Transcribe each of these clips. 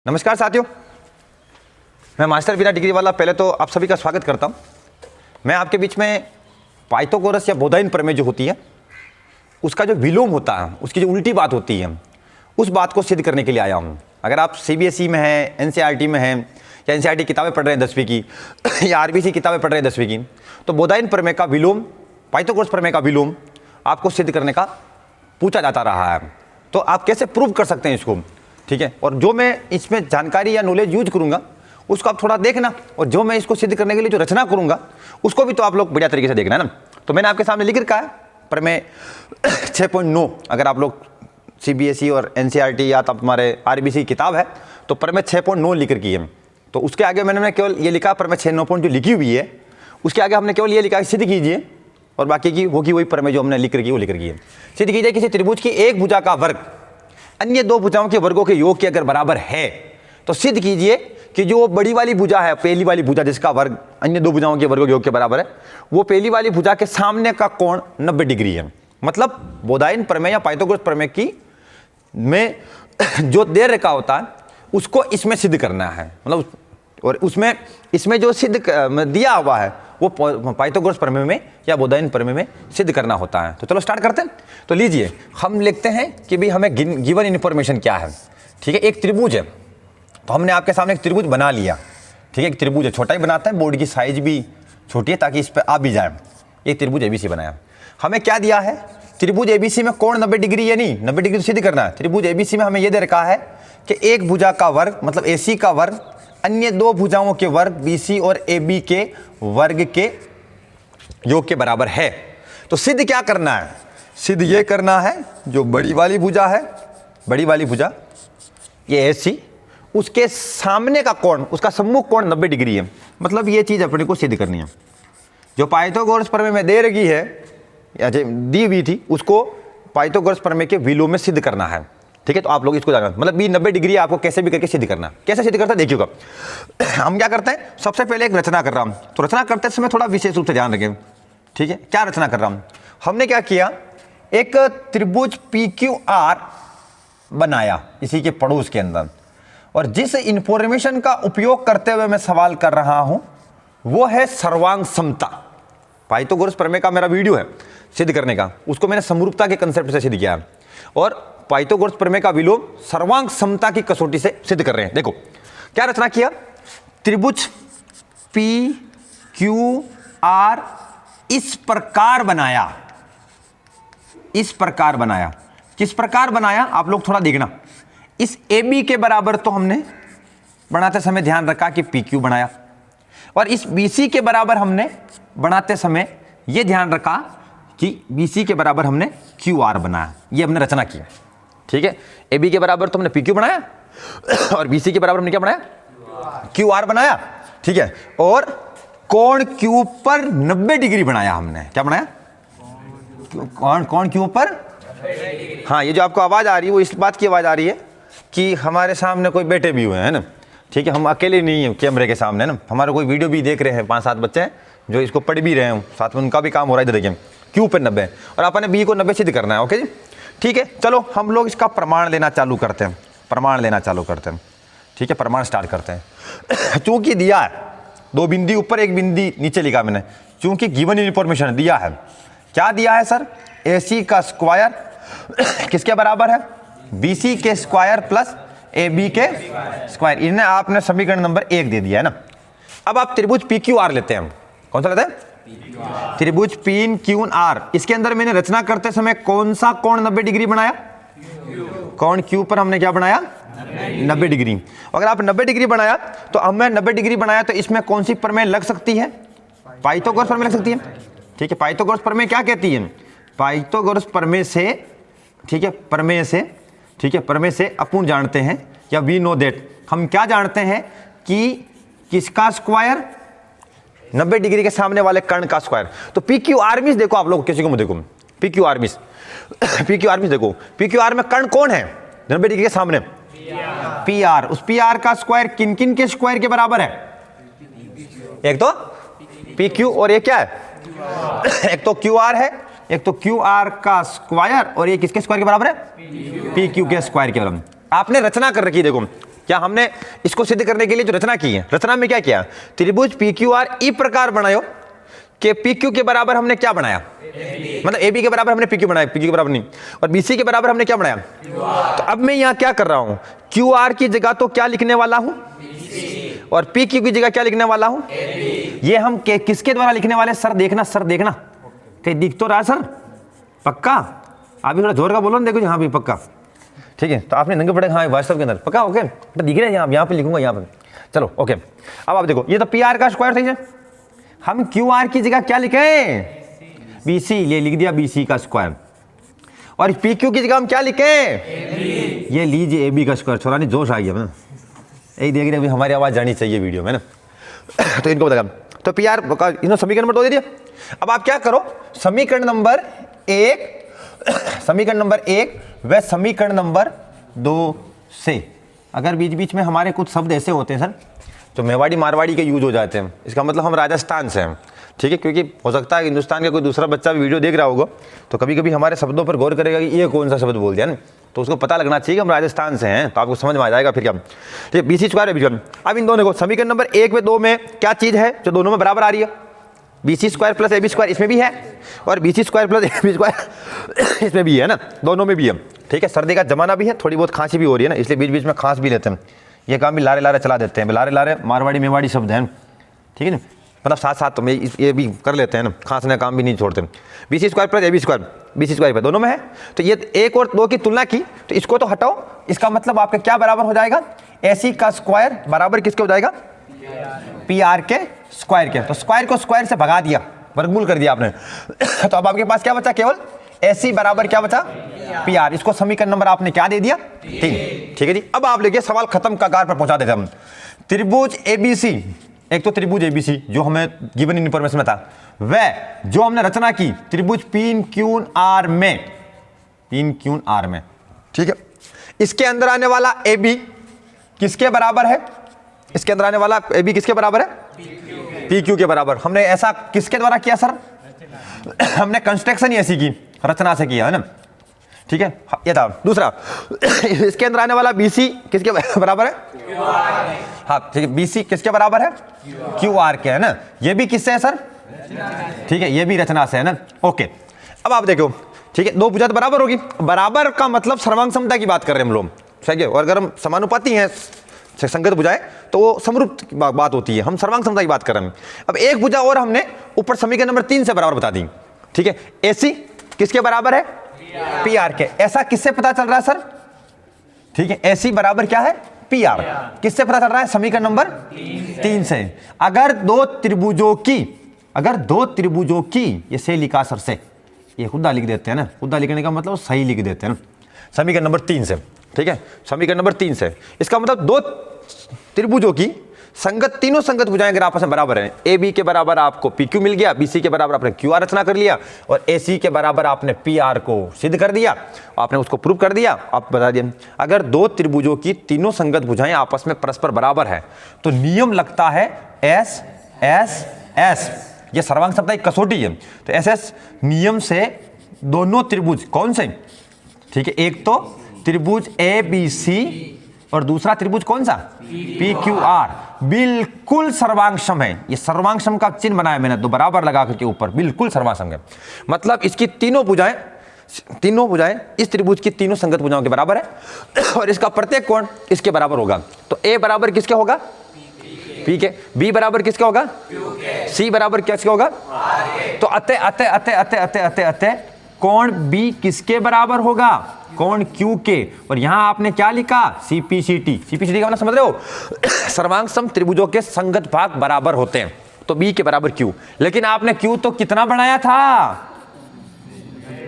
नमस्कार साथियों, मैं मास्टर बिना डिग्री वाला पहले तो आप सभी का स्वागत करता हूं। मैं आपके बीच में पाइथागोरस या बोधायन प्रमेय जो होती है उसका जो विलोम होता है, उसकी जो उल्टी बात होती है, उस बात को सिद्ध करने के लिए आया हूं। अगर आप सीबीएसई में हैं, एनसीईआरटी में हैं या एनसीईआरटी किताबें पढ़ रहे हैं 10वीं की या आरबीसी किताबें पढ़ रहे हैं 10वीं की, तो बोधायन प्रमेय का विलोम, पाइथागोरस प्रमेय का विलोम आपको सिद्ध करने का पूछा जाता रहा है। तो आप कैसे प्रूव कर सकते हैं इसको, ठीक है। और जो मैं इसमें जानकारी या नॉलेज यूज करूंगा उसको आप थोड़ा देखना, और जो मैं इसको सिद्ध करने के लिए जो रचना करूंगा उसको भी तो आप लोग बढ़िया तरीके से देखना है ना। तो मैंने आपके सामने लिख रखा है प्रमेय 6.9। अगर आप लोग सीबीएसई और एनसीईआरटी या तब हमारे आरबीसी की किताब है तो प्रमेय 6.9 लिख रखी है। तो उसके आगे मैंने केवल ये लिखा, प्रमेय 6.9 जो लिखी हुई है उसके आगे हमने केवल ये लिखा सिद्ध कीजिए, और बाकी की होगी वही प्रमेय जो हमने लिख रखी है वो लिख रखी है। सिद्ध कीजिए किसी त्रिभुज की एक भुजा का वर्ग अन्य दो भुजाओं के वर्गों के योग के अगर बराबर है तो सिद्ध कीजिए कि जो बड़ी वाली भुजा है, पहली वाली भुजा जिसका वर्ग अन्य दो भुजाओं के वर्गों के योग के बराबर है, वो पहली वाली भुजा के सामने का कोण 90 डिग्री है। मतलब बोधायन प्रमेय या पाइथागोरस प्रमेय की में जो दे रखा होता है उसको इसमें सिद्ध करना है। मतलब और उसमें इसमें जो सिद्ध दिया हुआ है वो पाइथागोरस प्रमेय में या बोधायन प्रमेय में सिद्ध करना होता है। तो चलो स्टार्ट करते हैं। तो लीजिए हम लिखते हैं कि भाई हमें गिवन इन्फॉर्मेशन क्या है, ठीक है। एक त्रिभुज है, तो हमने आपके सामने एक त्रिभुज बना लिया, ठीक है। एक त्रिभुज है, छोटा ही बनाता है, बोर्ड की साइज भी छोटी है ताकि इस पर आ भी जाए। एक त्रिभुज एबीसी बनाया। हमें क्या दिया है, त्रिभुज एबीसी में कोण 90 डिग्री, या नहीं 90 डिग्री सिद्ध करना है। त्रिभुज एबीसी में हमें यह दे रखा है कि एक भुजा का वर्ग मतलब एसी का वर्ग अन्य दो भुजाओं के वर्ग बीसी और एबी के वर्ग के योग के बराबर है। तो सिद्ध क्या करना है, सिद्ध ये करना है जो बड़ी वाली भुजा है, बड़ी वाली भुजा ये एसी, उसके सामने का कोण, उसका सम्मुख कोण 90 डिग्री है। मतलब ये चीज अपने को सिद्ध करनी है। जो पाइथागोरस प्रमेय में दे रखी है या दी हुई थी उसको पाइथागोरस प्रमेय के विलोम में सिद्ध करना है, ठीक है। तो आप लोग इसको जानना, मतलब भी 90 डिग्री आपको कैसे भी करके सिद्ध करना। कैसे सिद्ध करता है देखिएगा। हम क्या करते हैं, सबसे पहले एक रचना कर रहा हूं, तो रचना करते समय थोड़ा विशेष रूप से ध्यान रखें, ठीक है। क्या रचना कर रहा हूं, हमने क्या किया, एक त्रिभुज PQR बनाया इसी के पड़ोस के अंदर, और जिस इंफॉर्मेशन का उपयोग करते हुए मैं सवाल कर रहा हूं वो है सर्वांग समता। पाइथागोरस प्रमेय का मेरा वीडियो है सिद्ध करने का, उसको मैंने समरूपता के कंसेप्ट से सिद्ध किया है, और पाइथागोरस प्रमेय का विलोम सर्वांग समता की कसौटी से सिद्ध कर रहे हैं। देखो क्या रचना किया, त्रिभुज PQR इस प्रकार बनाया, इस प्रकार बनाया। किस प्रकार बनाया आप लोग थोड़ा देखना। इस AB के बराबर तो हमने बनाते समय ध्यान रखा कि PQ बनाया, और इस BC के बराबर हमने बनाते समय यह ध्यान रखा कि BC के बराबर हमने QR बनाया। ये हमने रचना की, ठीक है। AB के बराबर तो हमने PQ बनाया और BC के बराबर हमने क्या बनाया, QR बनाया, ठीक है। और कोण Q पर 90 डिग्री बनाया हमने। क्या बनाया, कोण Q पर, हाँ। ये जो आपको आवाज आ रही है वो इस बात की आवाज आ रही है कि हमारे सामने कोई बैठे भी हुए हैं ना, ठीक है। हम अकेले नहीं हैं कैमरे के सामने ना, हमारे कोई वीडियो भी देख रहे हैं, 5-7 बच्चे हैं जो इसको पढ़ भी रहे हैं, साथ में उनका भी काम हो रहा है। इधर देखिए Q पर 90 और अपने B को 90 सिद्ध करना है, ओके जी, ठीक है। चलो हम लोग इसका प्रमाण लेना चालू करते हैं, प्रमाण लेना चालू करते हैं, ठीक है। प्रमाण स्टार्ट करते हैं। चूंकि दिया है 2 बिंदी ऊपर 1 बिंदी नीचे लिखा मैंने, चूंकि गिवन इन्फॉर्मेशन दिया है। क्या दिया है सर, AC का स्क्वायर किसके बराबर है, BC के स्क्वायर प्लस AB के स्क्वायर। इन्हें आपने समीकरण नंबर 1 दे दिया है ना। अब आप त्रिभुज PQR लेते हैं। कौन सा लेते हैं, त्रिभुज PQR। इसके अंदर मैंने रचना करते समय कौन सा कोण 90 डिग्री बनाया, कोण Q पर हमने क्या बनाया, 90 डिग्री। अगर आप 90 डिग्री बनाया तो हमें 90 डिग्री बनाया तो इसमें कौन सी प्रमेय लग सकती है, पाइथागोरस प्रमेय लग सकती है, ठीक है। पाइथागोरस प्रमेय क्या कहती है, पाइथागोरस प्रमेय से, ठीक है, प्रमेय से, ठीक है, प्रमेय से अपन जानते हैं या वी नो दैट, हम क्या जानते हैं कि किसका स्क्वायर, 90 डिग्री के सामने वाले कर्ण का स्क्वायर। तो PQR मिस देखो आप लोग, किसी को देखो PQR मिस PQR मिस देखो, PQR में कर्ण कौन है 90 डिग्री के सामने, PR। उस PR का स्क्वायर किन किन के स्क्वायर के बराबर है, एक तो PQ और एक क्या है, एक तो QR है, एक तो QR का स्क्वायर, और ये किसके स्क्वायर के बराबर है, PQ के स्क्वायर के बराबर। आपने रचना कर रखी है, देखो क्या हमने इसको सिद्ध करने के लिए जो रचना की है, रचना में क्या किया, त्रिभुज PQR ई प्रकार बनायो कि PQ के बराबर हमने क्या बनाया, मतलब AB के बराबर हमने PQ बनाया, PQ के बराबर नहीं, और BC के बराबर हमने क्या बनाया। तो अब मैं यहाँ क्या कर रहा हूँ, QR की जगह तो क्या लिखने वाला हूँ, और PQ की जगह क्या लिखने वाला हूँ। ये हम किसके द्वारा लिखने वाले, सर देखना, सर देखना कहीं दिख तो रहा सर, पक्का आप भी थोड़ा जोर का बोलो ना, देखो यहाँ भी पक्का, ठीक है। तो आपने नंगे पड़े, हाँ वास्तव के अंदर पक्का, ओके तो दिख रहा है, यहाँ पे लिखूंगा यहाँ पे, चलो ओके। अब आप देखो ये तो PR का स्क्वायर था, हम QR की जगह क्या लिखे, BC, ये लिख दिया BC का स्क्वायर, और PQ की जगह हम क्या लिखे, ये लीजिए AB का स्क्वायर। छोरा नहीं जोश आ गया ना, यही देख रहे, हमारी आवाज़ जानी चाहिए वीडियो में ना। तो इनको बताया, तो PR इन्होंने समीकरण नंबर 2 दे दिया। अब आप क्या करो, समीकरण नंबर 1 समीकरण नंबर 1 व समीकरण नंबर 2 से अगर बीच बीच में हमारे कुछ शब्द ऐसे होते हैं सर जो मेवाड़ी मारवाड़ी के यूज हो जाते हैं, इसका मतलब हम राजस्थान से हैं, ठीक है, क्योंकि हो सकता है कि हिंदुस्तान का कोई दूसरा बच्चा भी वीडियो देख रहा होगा तो कभी कभी हमारे शब्दों पर गौर करेगा कि ये कौन सा शब्द बोल दिया ना, तो उसको पता लगना चाहिए कि हम राजस्थान से हैं, तो आपको समझ में आ जाएगा फिर क्या। ठीक है, BC स्क्वायर है BC। अब इन दोनों को समीकरण नंबर 1 व 2 में क्या चीज़ है जो दोनों में बराबर आ रही है, BC square plus AB square इसमें भी है, और BC square plus AB square इसमें भी है ना, दोनों में भी है। ठीक है, सर्दी का जमाना भी है, थोड़ी बहुत खांसी भी हो रही है ना, इसलिए बीच बीच में खांस भी लेते हैं, ये काम भी लारे लारे चला देते हैं, लारे लारे मारवाड़ी मेवाड़ी शब्द हैं, ठीक है ना, मतलब साथ साथ तो ये भी कर लेते हैं ना, खांसने का काम भी नहीं छोड़ते। BC square plus AB square, BC square पे दोनों में है, तो ये 1 और 2 की तुलना की, तो इसको तो हटाओ, इसका मतलब आपका क्या बराबर हो जाएगा, AC का स्क्वायर बराबर किसके हो जाएगा, PR के स्क्वायर के। तो स्क्वायर को स्क्वायर से भगा दिया, वर्गमूल कर दिया आपने तो अब आपके पास क्या बचा, केवल AC बराबर क्या बचा, PR। इसको समीकरण नंबर आपने क्या दे दिया, 3। ठीक है जी, अब आप देखिए सवाल खत्म कगार पर पहुंचा देते हम। त्रिभुज ABC, एक तो त्रिभुज ABC जो हमें गिवन इंफॉर्मेशन में था, वह जो हमने रचना की त्रिभुज PQR में, PQR में, ठीक है, इसके अंदर आने वाला AB किसके बराबर है, इसके अंदर आने वाला AB किसके बराबर है, PQ के बराबर। हमने ऐसा किसके द्वारा किया सर, हमने कंस्ट्रक्शन ही ऐसी की, रचना से किया है ना, ठीक है। ये था दूसरा इसके अंदर आने वाला BC किसके बराबर है, हाँ ठीक है, BC किसके बराबर है, QR के, है ना, ये भी किससे है सर, ठीक है, ये भी रचना से है ना, ओके। अब आप देखो, ठीक है, दो भुजा तो बराबर होगी, बराबर का मतलब सर्वांग समता की बात कर रहे हैं हम लोग, सही है, और अगर हम समानुपाती हैं संगत भुजाएं तो वो समरूप बात होती है, हम सर्वांग समता की बात कर रहे हैं। अब एक भुजा और हमने ऊपर समीकरण नंबर 3 से बराबर बता दी, ठीक है, AC किसके बराबर है, PR के। ऐसा किससे पता चल रहा है सर, ठीक है, AC बराबर क्या है, PR, किससे पता चल रहा है, समीकरण नंबर 3 से। अगर दो त्रिभुजों की ये से लिखा सर से, ये खुदा लिख देते हैं ना, खुदा लिखने का मतलब सही लिख देते हैं ना, समीकरण नंबर 3 से, ठीक है, समीकरण नंबर 3 से। इसका मतलब दो त्रिभुजों की संगत, तीनों संगत भुजाएं अगर आपस में बराबर हैं, AB के बराबर आपको PQ मिल गया, BC के बराबर आपने QR रचना कर लिया, और AC के बराबर आपने PR को सिद्ध कर दिया, आपने उसको प्रूव कर दिया, आप बता दिया। अगर दो त्रिभुजों की तीनों संगत भुजाएं आपस में परस्पर बराबर है तो नियम लगता है S S S, ये सर्वांग समता की कसौटी है। तो SS नियम से दोनों त्रिभुज कौन से, ठीक है, एक तो त्रिभुज ABC और दूसरा त्रिभुज कौन सा, PQR, बिल्कुल सर्वांगसम है। ये सर्वांगसम का चिन्ह बनाया मैंने, तो बराबर लगा करके ऊपर बिल्कुल सर्वांगसम है, मतलब इसकी तीनों भुजाएं इस त्रिभुज की तीनों संगत भुजाओं के बराबर है, और इसका प्रत्येक कोण इसके बराबर होगा। तो A बराबर किसके होगा, P के, B बराबर किसका होगा, C बराबर किसका होगा, तो अतः कोण B किसके बराबर होगा, कोण Q के। और यहां आपने क्या लिखा, CPCT का मतलब समझ रहे हो, सर्वांगसम त्रिभुजों के संगत भाग बराबर होते हैं, तो B के बराबर Q। लेकिन आपने Q तो कितना बनाया था,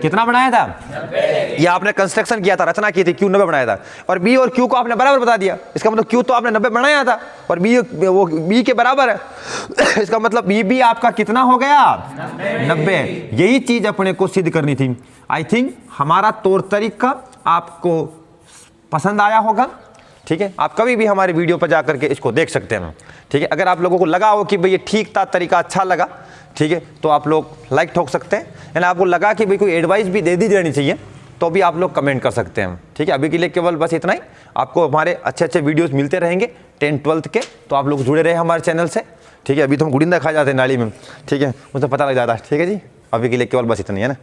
ये आपने कंस्ट्रक्शन किया था, रचना की थी, Q 90 बनाया था, और B और Q को आपने बराबर बता दिया। इसका मतलब Q तो आपने 90 बनाया था और B के बराबर है इसका मतलब B आपका कितना हो गया, 90। यही चीज अपने को सिद्ध करनी थी। आई थिंक हमारा तौर तरीका आपको पसंद आया होगा, ठीक है। आप कभी भी हमारे वीडियो पर जाकर के इसको देख सकते हैं, ठीक है। अगर आप लोगों को लगा हो कि भाई ये ठीक था, तरीका अच्छा लगा, ठीक है, तो आप लोग लाइक ठोक सकते हैं। यानी आपको लगा कि भाई कोई एडवाइस भी दे दी जानी चाहिए, तो भी आप लोग कमेंट कर सकते हैं। ठीक है, अभी के लिए केवल बस इतना ही। आपको हमारे अच्छे अच्छे वीडियोस मिलते रहेंगे 10th 12th के, तो आप लोग जुड़े रहे हमारे चैनल से। ठीक है, अभी तो हम गुड़िंदा खा जाते हैं नाली में, ठीक है, मुझे पता लग जाता है। ठीक है जी, अभी के लिए केवल बस इतना ही है ना।